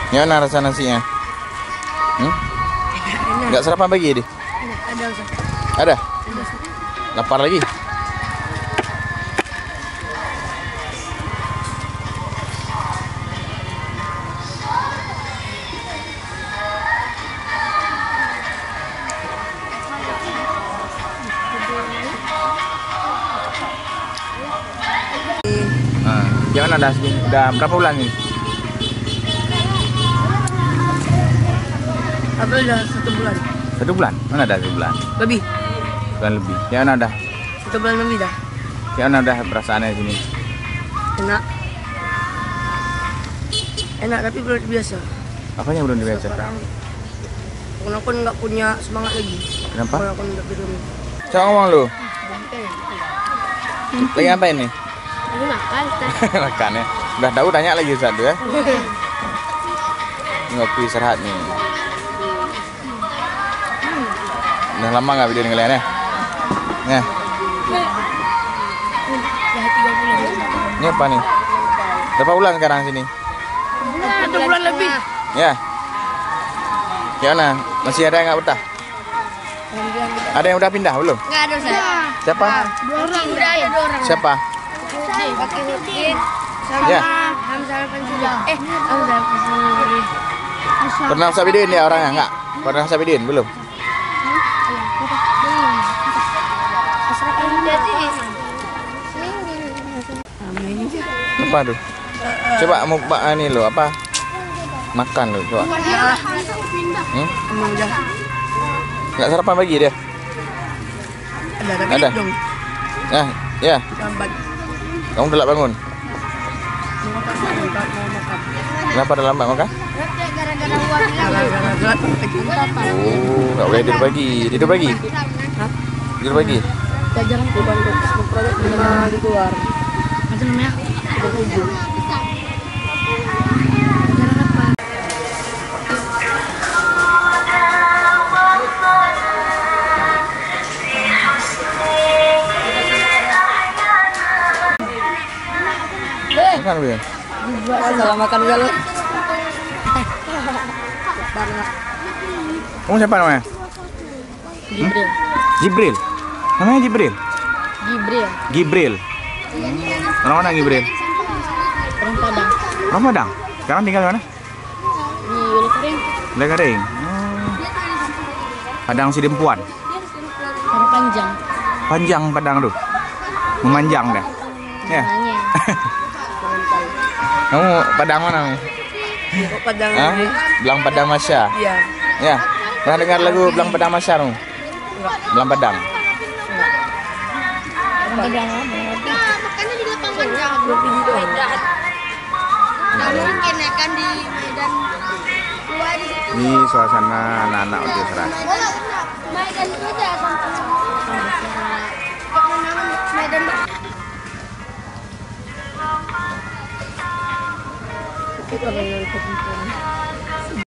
Gimana rasa nasinya? Nggak sarapan pagi deh? Ada Ustaz. Ada? Ada Ustaz. Lapar lagi? Gimana udah berapa bulan ini? Apa udah 1 bulan? 1 bulan? Mana ada 1 bulan? Lebih. Bulan lebih. Gimana udah? 1 bulan lebih dah. Gimana udah perasaannya sini? Enak. Enak tapi belum biasa. Apanya belum biasa? Sekarang aku nggak punya semangat lagi. Kenapa? Kalau aku nggak tidur. Coba ngomong lu. Lagi ngapain nih? Lagi makan. Makan ya. Udah tahu tanya lagi Ustaz tuh ya. Ngopi istirahat nih. Udah lama nggak video ngeliat ya? Ya. Ini apa nih? Berapa bulan sekarang sini? 1 bulan lebih. Ya. Gimana? Masih ada yang nggak betah? Ada yang udah pindah belum? Nggak ada Ustaz. Siapa? 2 orang. Udah ada 2 orang. Siapa? Pakai Hudin sama Ya. Hamzah Pansuri. Hamzah Pansuri. Pernah sabidiin ya orangnya? Nggak? Pernah sabidiin belum? Apa tuh? Coba mau ini lo apa? Makan lo coba. Udah. Nggak sarapan pagi dia? Ada tapi Ada. belum. Ya, ya. Lambat. Kamu udah bangun? Mau makan. Kenapa udah lambat makan? Gara-gara telat pagi. Oh, nggak boleh tidur pagi. Tidur pagi? Hah? Tidur pagi? Jajaran bukan produk di luar. Apa namanya? Makan belum? Salah makan galau. Kamu siapa namanya? Jibril. Jibril. Namanya Jibril? Jibril. Gibril. Orang mana Gibril? Orang Padang. Orang Padang. Sekarang tinggal di mana? Di Ulekering. Lekaring. Padang Sidempuan. Orang Panjang. Panjang Padang tuh. Memanjang dah. Ya. Kamu Padang mana? Padang. Hah? Belang Padang Masya. Iya. Ya. Pernah dengar lagu Belang Padang Masya dong? Belang Padang. Orang Padang. Makanya di lapangan jauh. Medan. Nggak mungkin ya kan di Medan. Dua di situ. Ini suasana anak-anak udah serah. Medan itu aja Medan. Kita orang yang